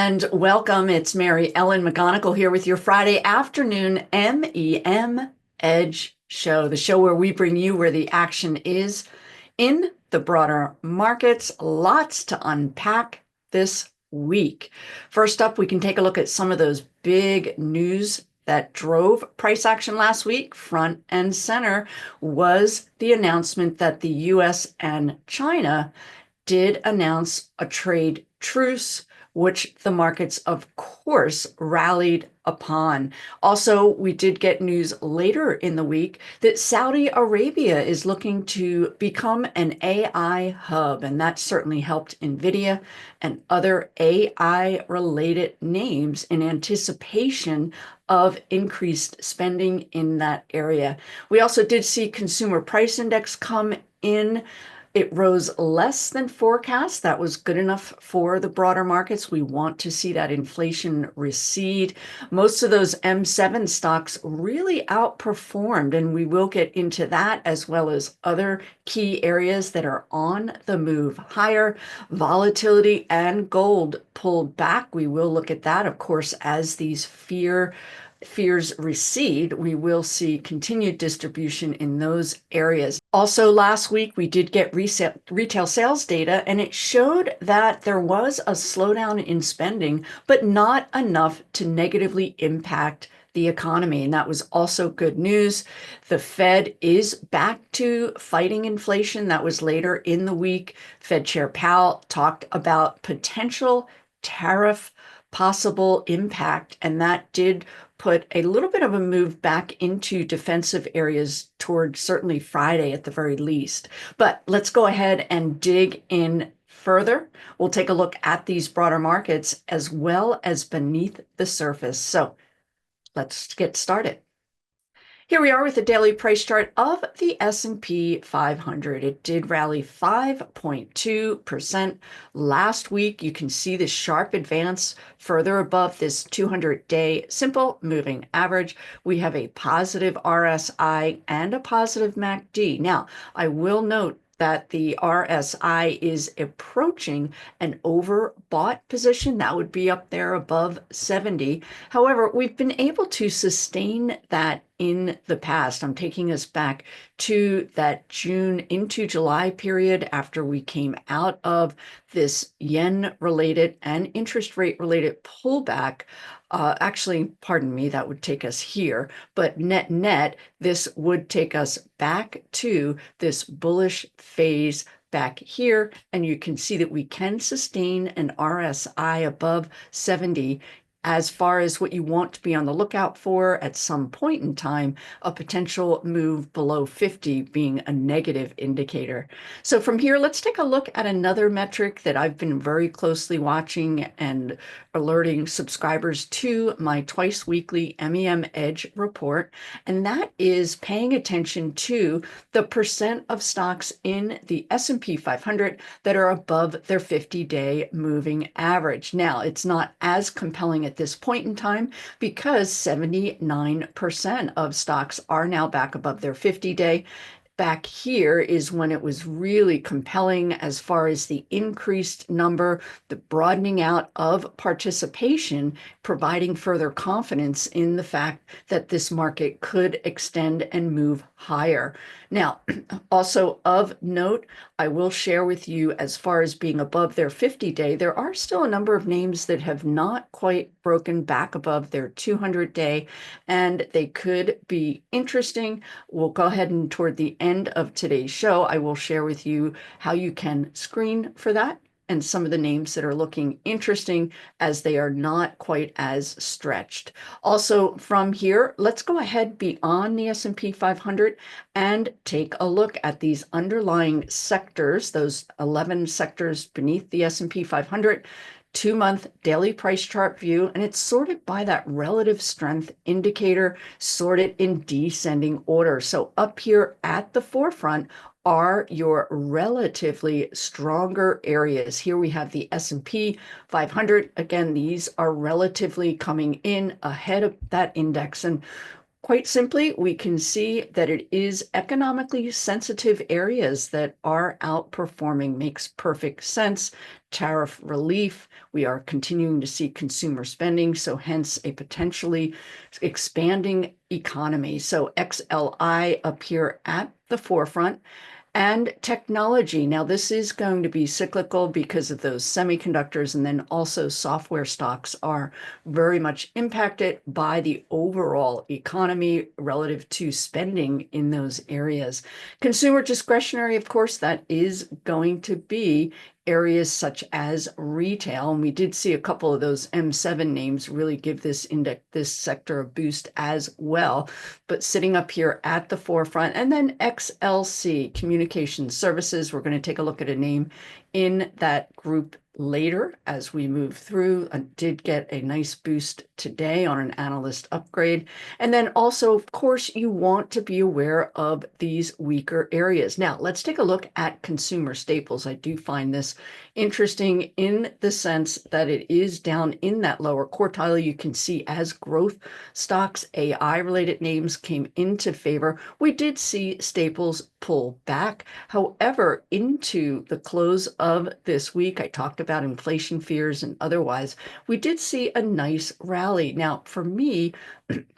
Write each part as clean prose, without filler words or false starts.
And welcome. It's Mary Ellen McGonagle here with your Friday afternoon MEM Edge show, the show where we bring you where the action is in the broader markets. Lots to unpack this week. First up, we can take a look at some of those big news that drove price action last week. Front and center was the announcement that the US and China did announce a trade truce, which the markets, of course, rallied upon. Also, we did get news later in the week that Saudi Arabia is looking to become an AI hub, and that certainly helped NVIDIA and other AI-related names in anticipation of increased spending in that area. We also did see consumer price index come in. It rose less than forecast. That was good enough for the broader markets. We want to see that inflation recede. Most of those M7 stocks really outperformed, and we will get into that as well as other key areas that are on the move higher. Volatility and gold pulled back. We will look at that, of course, as these fears recede. We will see continued distribution in those areas. Also, last week, we did get retail sales data, and it showed that there was a slowdown in spending, but not enough to negatively impact the economy. And that was also good news. The Fed is back to fighting inflation. That was later in the week. Fed Chair Powell talked about potential tariff possible impact, and that did put a little bit of a move back into defensive areas towards certainly Friday at the very least. But let's go ahead and dig in further. We'll take a look at these broader markets as well as beneath the surface. So let's get started. Here we are with the daily price chart of the S&P 500. It did rally 5.2% last week. You can see the sharp advance further above this 200-day simple moving average. We have a positive RSI and a positive MACD. Now, I will note that the RSI is approaching an overbought position. That would be up there above 70. However, we've been able to sustain that in the past. I'm taking us back to that June into July period after we came out of this yen-related and interest rate-related pullback. Actually, pardon me, that would take us here, but net, this would take us back to this bullish phase back here, and you can see that we can sustain an RSI above 70. As far as what you want to be on the lookout for at some point in time, a potential move below 50 being a negative indicator. So from here, let's take a look at another metric that I've been very closely watching and alerting subscribers to my twice weekly MEM Edge report, and that is paying attention to the percent of stocks in the S&P 500 that are above their 50-day moving average. Now, it's not as compelling at this point in time because 79% of stocks are now back above their 50-day. Back here is when it was really compelling as far as the increased number, the broadening out of participation, providing further confidence in the fact that this market could extend and move higher. Now, also of note, I will share with you as far as being above their 50-day, there are still a number of names that have not quite broken back above their 200-day, and they could be interesting. We'll go ahead and toward the end of today's show, I will share with you how you can screen for that and some of the names that are looking interesting as they are not quite as stretched. Also from here, let's go ahead beyond the S&P 500 and take a look at these underlying sectors, those 11 sectors beneath the S&P 500. 2-month daily price chart view, and it's sorted by that relative strength indicator, sorted in descending order. So up here at the forefront are your relatively stronger areas. Here we have the S&P 500. Again, these are relatively coming in ahead of that index. And Quite simply, we can see that it is economically sensitive areas that are outperforming. Makes perfect sense. Tariff relief, we are continuing to see consumer spending, so hence a potentially expanding economy. So XLI up here at the forefront. And technology. Now, this is going to be cyclical because of those semiconductors, and then also software stocks are very much impacted by the overall economy relative to spending in those areas. Consumer discretionary, of course, that is going to be areas such as retail. And we did see a couple of those M7 names really give this index, this sector a boost as well. But sitting up here at the forefront, and then XLC, Communication Services, we're going to take a look at a name in that group later as we move through. I did get a nice boost today on an analyst upgrade. And then also, of course, you want to be aware of these weaker areas. Now, let's take a look at consumer staples. I do find this interesting in the sense that it is down in that lower quartile. You can see as growth stocks, AI-related names came into favor, we did see staples pull back. However, into the close of this week, I talked about inflation fears and otherwise, we did see a nice rally. Now, for me,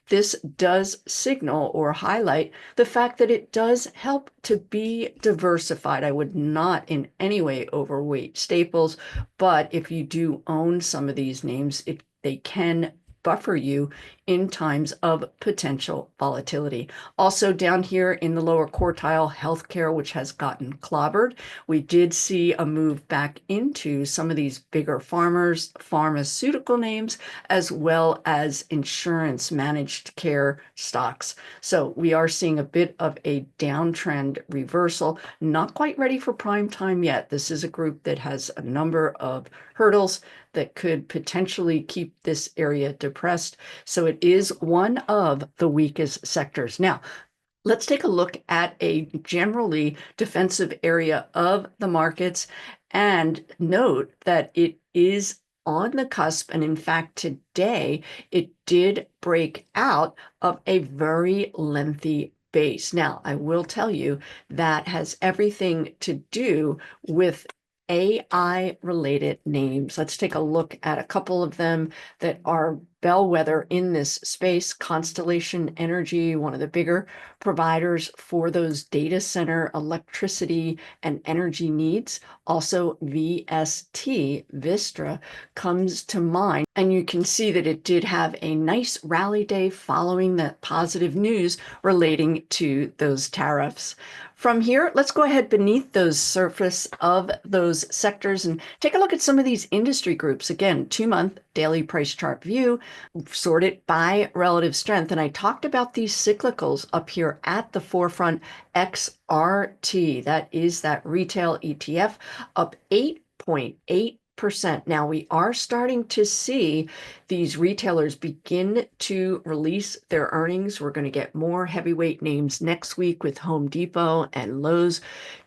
this does signal or highlight the fact that it does help to be diversified. I would not in any way overweight staples, but if you do own some of these names, they can buffer you in times of potential volatility. Also down here in the lower quartile, healthcare, which has gotten clobbered. We did see a move back into some of these bigger pharmaceutical names, as well as insurance managed care stocks. So we are seeing a bit of a downtrend reversal, not quite ready for prime time yet. This is a group that has a number of hurdles that could potentially keep this area depressed. So it is one of the weakest sectors. Now, let's take a look at a generally defensive area of the markets and note that it is on the cusp. And in fact, today it did break out of a very lengthy base. Now, I will tell you that has everything to do with AI-related names. Let's take a look at a couple of them that are bellwether in this space. Constellation Energy, one of the bigger providers for those data center electricity and energy needs. Also, VST, Vistra, comes to mind. And you can see that it did have a nice rally day following that positive news relating to those tariffs. From here, let's go ahead beneath those surface of those sectors and take a look at some of these industry groups. Again, 2-month daily price chart view, sorted by relative strength. And I talked about these cyclicals up here at the forefront. XRT, that is that retail ETF, up 8.8%. Now, we are starting to see these retailers begin to release their earnings. We're going to get more heavyweight names next week with Home Depot and Lowe's.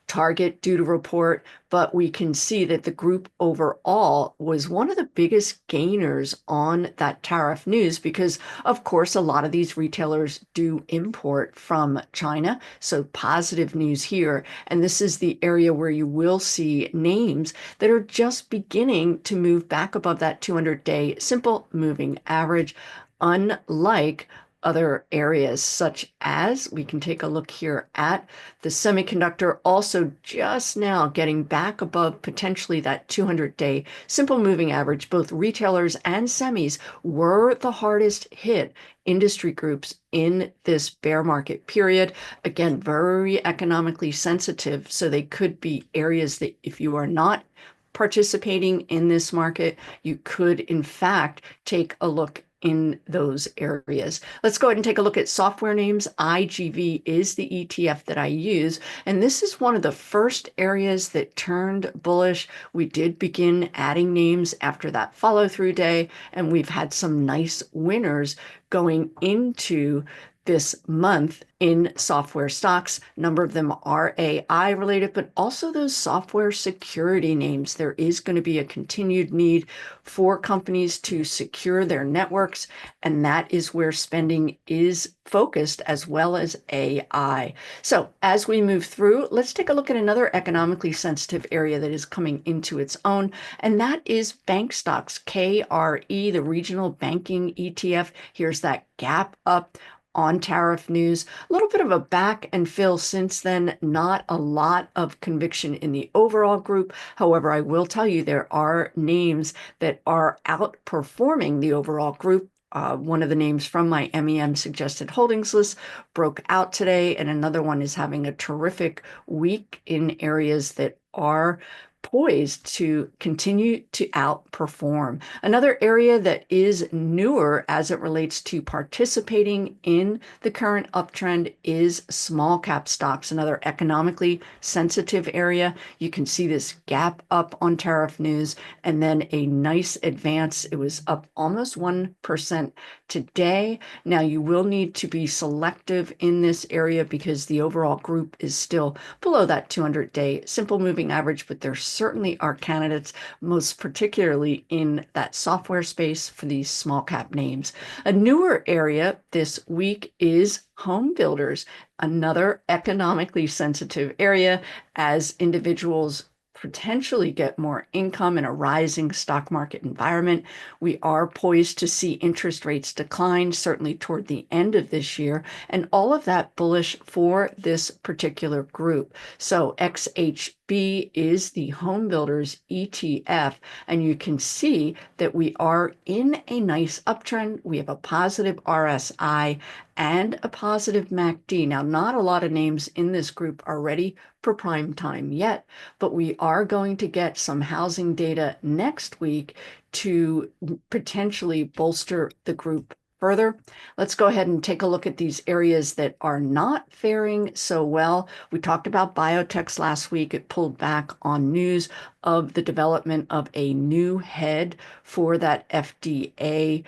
Target due to report, but we can see that the group overall was one of the biggest gainers on that tariff news because, of course, a lot of these retailers do import from China. So positive news here. And this is the area where you will see names that are just beginning to move back above that 200-day simple moving average, unlike other areas such as, we can take a look here at the semiconductor, also just now getting back above potentially that 200-day simple moving average. Both retailers and semis were the hardest hit industry groups in this bear market period. Again, very economically sensitive, so they could be areas that if you are not participating in this market, you could in fact take a look in those areas. Let's go ahead and take a look at software names. IGV is the ETF that I use, and this is one of the first areas that turned bullish. We did begin adding names after that follow-through day, and we've had some nice winners going into this month in software stocks. A number of them are AI related, but also those software security names. There is going to be a continued need for companies to secure their networks, and that is where spending is focused, as well as AI. So as we move through, let's take a look at another economically sensitive area that is coming into its own, and that is bank stocks, KRE, the regional banking ETF. Here's that gap up on tariff news. A little bit of a back and fill since then, not a lot of conviction in the overall group. However, I will tell you there are names that are outperforming the overall group. One of the names from my MEM suggested holdings list broke out today, and another one is having a terrific week in areas that are poised to continue to outperform. Another area that is newer as it relates to participating in the current uptrend is small cap stocks, another economically sensitive area. You can see this gap up on tariff news and then a nice advance. It was up almost 1% today. Now you will need to be selective in this area because the overall group is still below that 200-day simple moving average, but there's certainly are candidates, most particularly in that software space for these small cap names. A newer area this week is home builders, another economically sensitive area as individuals potentially get more income in a rising stock market environment. We are poised to see interest rates decline, certainly toward the end of this year, and all of that bullish for this particular group. So XHB is the home builders ETF, and you can see that we are in a nice uptrend. We have a positive RSI and a positive MACD. Now, not a lot of names in this group are ready for prime time yet, but we are going to get some housing data next week to potentially bolster the group further. Let's go ahead and take a look at these areas that are not faring so well. We talked about biotechs last week. It pulled back on news of the development of a new head for that FDA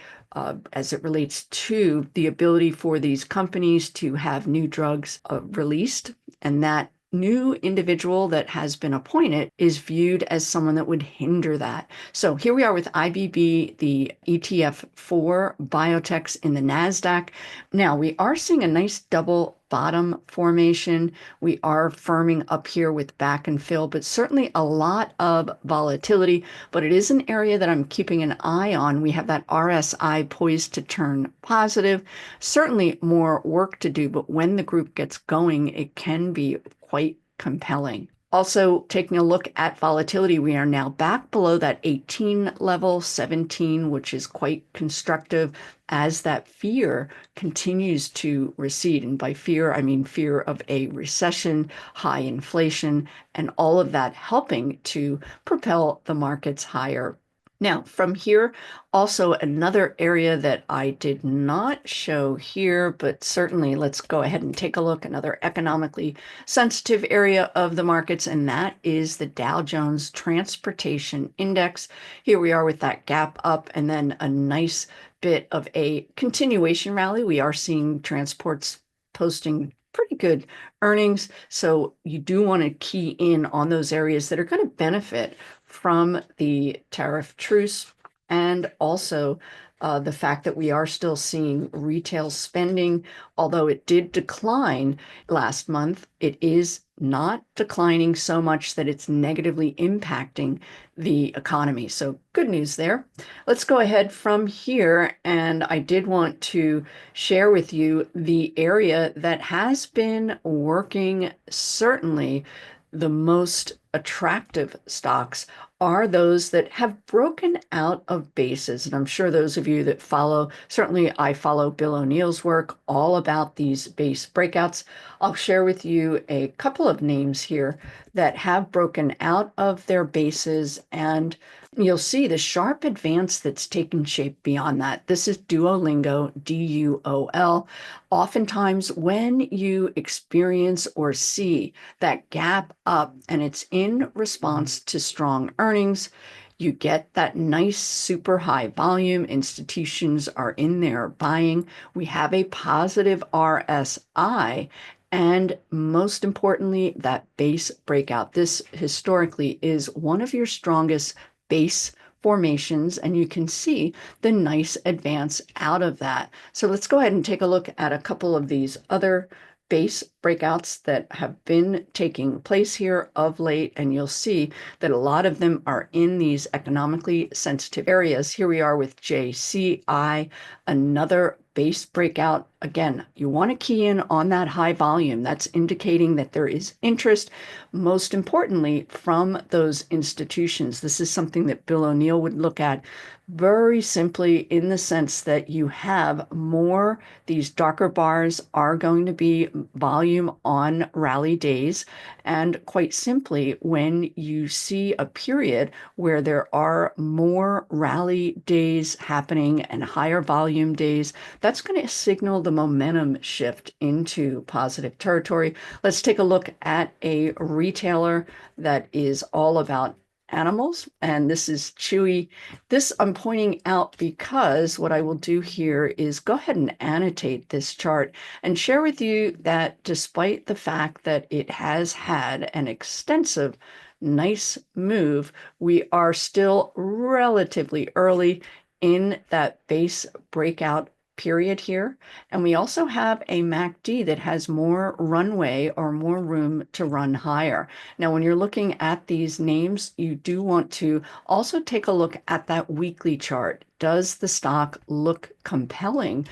as it relates to the ability for these companies to have new drugs released, and that new individual that has been appointed is viewed as someone that would hinder that. So here we are with IBB, the ETF for biotechs in the NASDAQ. Now we are seeing a nice double bottom formation. We are firming up here with back and fill, but certainly a lot of volatility, but it is an area that I'm keeping an eye on. We have that RSI poised to turn positive. Certainly more work to do, but when the group gets going, it can be quite compelling. Also, taking a look at volatility, we are now back below that 18 level, 17, which is quite constructive as that fear continues to recede. And by fear, I mean fear of a recession, high inflation, and all of that helping to propel the markets higher. Now, from here, also another area that I did not show here, but certainly let's go ahead and take a look, another economically sensitive area of the markets, and that is the Dow Jones Transportation Index. Here we are with that gap up and then a nice bit of a continuation rally. We are seeing transports posting pretty good earnings, so you do want to key in on those areas that are going to benefit from the tariff truce, and also the fact that we are still seeing retail spending, although it did decline last month, it is not declining so much that it's negatively impacting the economy. So good news there. Let's go ahead from here. And I did want to share with you the area that has been working certainly the most attractive stocks are those that have broken out of bases. And I'm sure those of you that follow, certainly I follow Bill O'Neill's work all about these base breakouts. I'll share with you a couple of names here that have broken out of their bases, and you'll see the sharp advance that's taken shape beyond that. This is Duolingo, DUOL. Oftentimes when you experience or see that gap up and it's in response to strong earnings, You get that nice super high volume. Institutions are in there buying. We have a positive RSI. And most importantly, that base breakout. This historically is one of your strongest base formations, and you can see the nice advance out of that. So let's go ahead and take a look at a couple of these other base breakouts that have been taking place here of late, and you'll see that a lot of them are in these economically sensitive areas. Here we are with JCI, another base breakout. Again, you want to key in on that high volume. That's indicating that there is interest, most importantly, from those institutions. This is something that Bill O'Neill would look at very simply in the sense that you have more, these darker bars are going to be volume on rally days. And quite simply, when you see a period where there are more rally days happening and higher volume days, that's going to signal the momentum shift into positive territory. Let's take a look at a retailer that is all about animals, and this is CHWY. This I'm pointing out because what I will do here is go ahead and annotate this chart and share with you that despite the fact that it has had an extensive, nice move, we are still relatively early in that base breakout period here. And we also have a MACD that has more runway or more room to run higher. Now, when you're looking at these names, you do want to also take a look at that weekly chart. Does the stock look compelling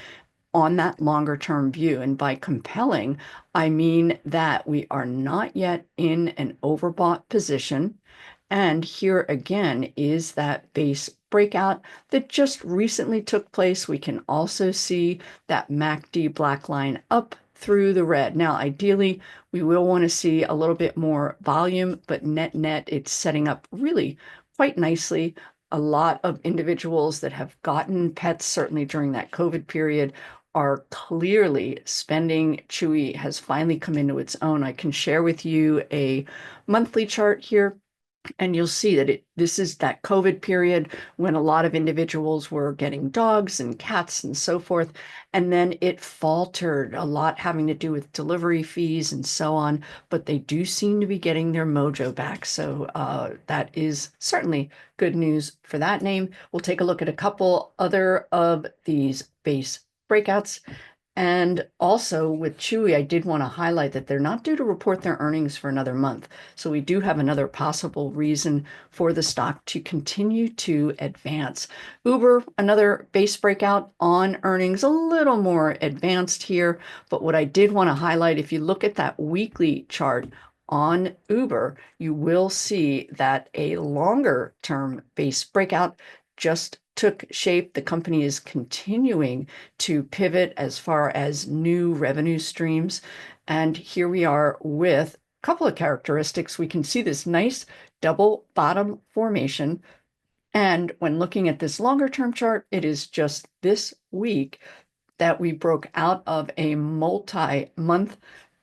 on that longer term view? And by compelling, I mean that we are not yet in an overbought position. And here again is that base breakout that just recently took place. We can also see that MACD black line up through the red. Now, ideally, we will want to see a little bit more volume, but net, it's setting up really quite nicely. A lot of individuals that have gotten pets, certainly during that COVID period, are clearly spending. CHWY has finally come into its own. I can share with you a monthly chart here, and you'll see that this is that COVID period when a lot of individuals were getting dogs and cats and so forth. And then it faltered, a lot having to do with delivery fees and so on. But they do seem to be getting their mojo back. So that is certainly good news for that name. We'll take a look at a couple other of these base breakouts. And also with CHWY, I did want to highlight that they're not due to report their earnings for another month. So we do have another possible reason for the stock to continue to advance. Uber, another base breakout on earnings, a little more advanced here. But what I did want to highlight, if you look at that weekly chart on Uber, you will see that a longer term base breakout just took shape. The company is continuing to pivot as far as new revenue streams. And here we are with a couple of characteristics. We can see this nice double bottom formation. And when looking at this longer term chart, it is just this week that we broke out of a multi-month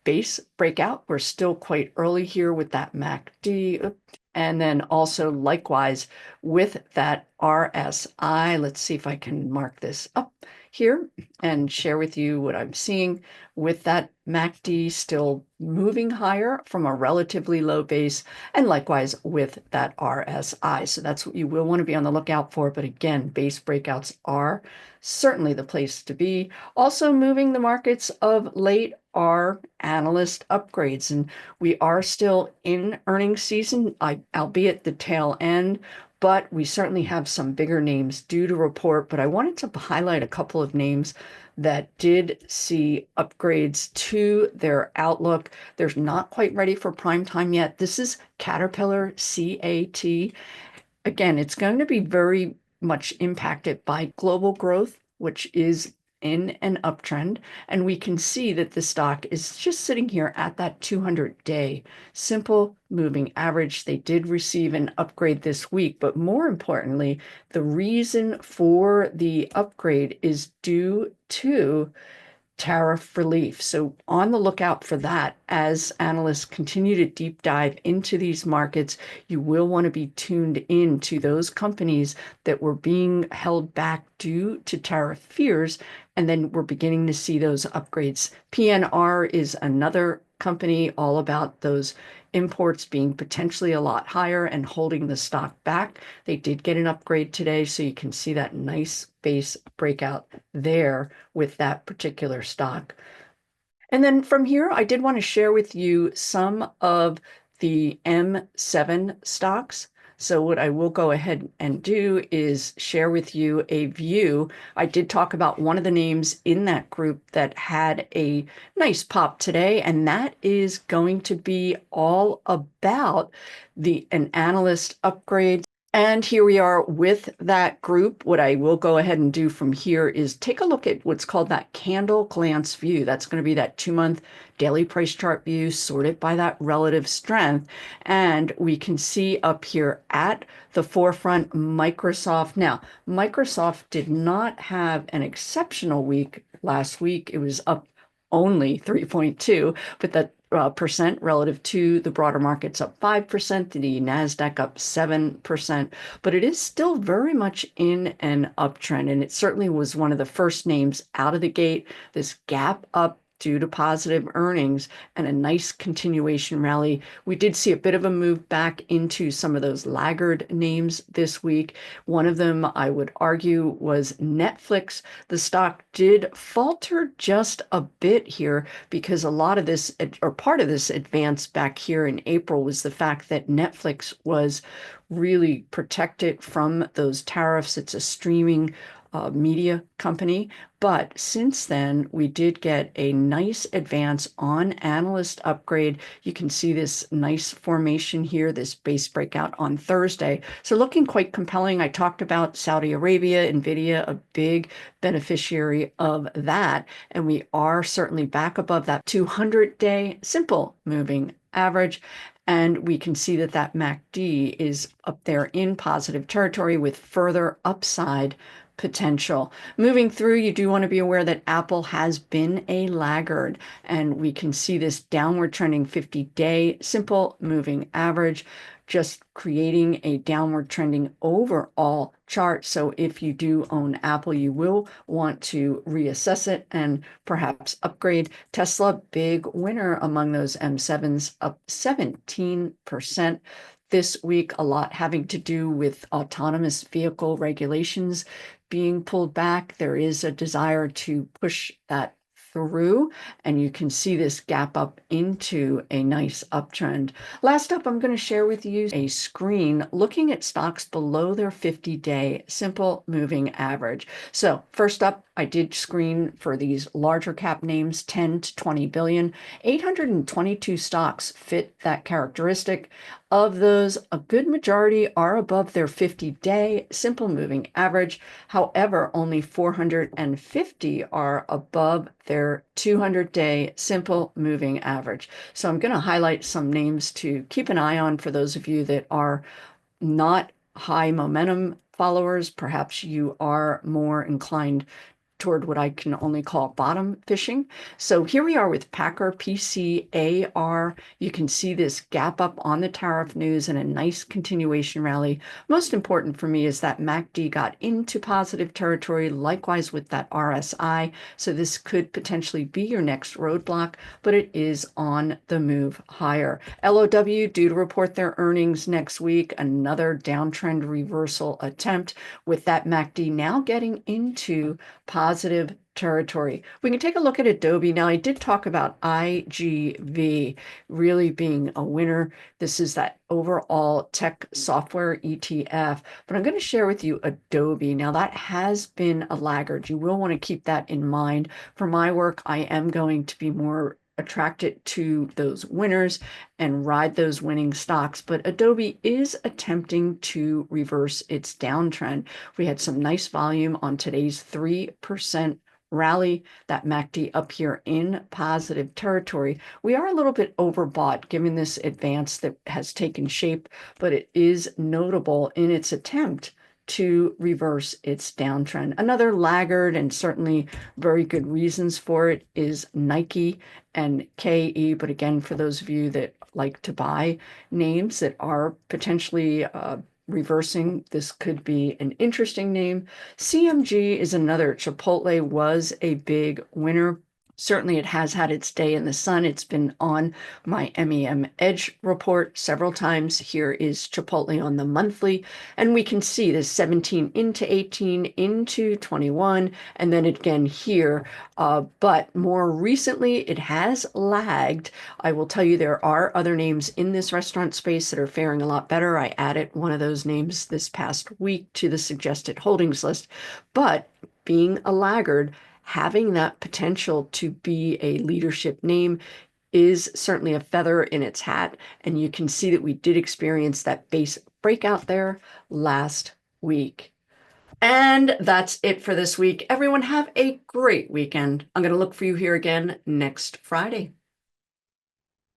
base breakout. We're still quite early here with that MACD. And then also likewise with that RSI. Let's see if I can mark this up here and share with you what I'm seeing with that MACD still moving higher from a relatively low base, and likewise with that RSI. So that's what you will want to be on the lookout for. But again, base breakouts are certainly the place to be. Also moving the markets of late are analyst upgrades, and we are still in earnings season, albeit the tail end, but we certainly have some bigger names due to report. But I wanted to highlight a couple of names that did see upgrades to their outlook. They're not quite ready for prime time yet. This is Caterpillar, CAT. Again, it's going to be very much impacted by global growth, which is in an uptrend. And we can see that the stock is just sitting here at that 200-day simple moving average. They did receive an upgrade this week, but more importantly, the reason for the upgrade is due to tariff relief. So on the lookout for that, as analysts continue to deep dive into these markets, you will want to be tuned in to those companies that were being held back due to tariff fears. And then we're beginning to see those upgrades. PNR is another company all about those imports being potentially a lot higher and holding the stock back. They did get an upgrade today, so you can see that nice base breakout there with that particular stock. And then from here, I did want to share with you some of the M7 stocks. So what I will go ahead and do is share with you a view. I did talk about one of the names in that group that had a nice pop today, and that is going to be all about an analyst upgrade. And here we are with that group. What I will go ahead and do from here is take a look at what's called that candle glance view. That's going to be that 2-month daily price chart view sorted by that relative strength. And we can see up here at the forefront Microsoft. Now, Microsoft did not have an exceptional week last week. It was up only 3.2, but that percent relative to the broader markets up 5%, the NASDAQ up 7%, but it is still very much in an uptrend. And it certainly was one of the first names out of the gate, this gap up due to positive earnings and a nice continuation rally. We did see a bit of a move back into some of those laggard names this week. One of them, I would argue, was Netflix. The stock did falter just a bit here because a lot of this, or part of this advance back here in April, was the fact that Netflix was really protected from those tariffs. It's a streaming media company. But since then, we did get a nice advance on analyst upgrade. You can see this nice formation here, this base breakout on Thursday. So looking quite compelling. I talked about Saudi Arabia, NVIDIA, a big beneficiary of that. And we are certainly back above that 200-day simple moving average. And we can see that that MACD is up there in positive territory with further upside potential. Moving through, you do want to be aware that Apple has been a laggard, and we can see this downward trending 50-day simple moving average, just creating a downward trending overall chart. So if you do own Apple, you will want to reassess it and perhaps upgrade. Tesla, big winner among those M7s, up 17% this week, a lot having to do with autonomous vehicle regulations being pulled back. There is a desire to push that through, and you can see this gap up into a nice uptrend. Last up, I'm going to share with you a screen looking at stocks below their 50-day simple moving average. So first up, I did screen for these larger cap names, 10 to 20 billion. 822 stocks fit that characteristic. Of those, a good majority are above their 50-day simple moving average. However, only 450 are above their 200-day simple moving average. So I'm going to highlight some names to keep an eye on for those of you that are not high momentum followers. Perhaps you are more inclined toward what I can only call bottom fishing. So here we are with Packer PCAR. You can see this gap up on the tariff news and a nice continuation rally. Most important for me is that MACD got into positive territory, likewise with that RSI. So this could potentially be your next roadblock, but it is on the move higher. LOW due to report their earnings next week, another downtrend reversal attempt with that MACD now getting into positive territory. We can take a look at Adobe. Now, I did talk about IGV really being a winner. This is that overall tech software ETF, but I'm going to share with you Adobe. Now, that has been a laggard. You will want to keep that in mind. For my work, I am going to be more attracted to those winners and ride those winning stocks. But Adobe is attempting to reverse its downtrend. We had some nice volume on today's 3% rally, that MACD up here in positive territory. We are a little bit overbought given this advance that has taken shape, but it is notable in its attempt to reverse its downtrend. Another laggard, and certainly very good reasons for it, is Nike and KE. But again, for those of you that like to buy names that are potentially reversing, this could be an interesting name. CMG is another. Chipotle was a big winner. Certainly, it has had its day in the sun. It's been on my MEM Edge report several times. Here is Chipotle on the monthly, and we can see this 17 into 18 into 21, and then again here. But more recently, it has lagged. I will tell you there are other names in this restaurant space that are faring a lot better. I added one of those names this past week to the suggested holdings list, but being a laggard, having that potential to be a leadership name is certainly a feather in its hat. And you can see that we did experience that base breakout there last week. And that's it for this week. Everyone have a great weekend. I'm going to look for you here again next Friday.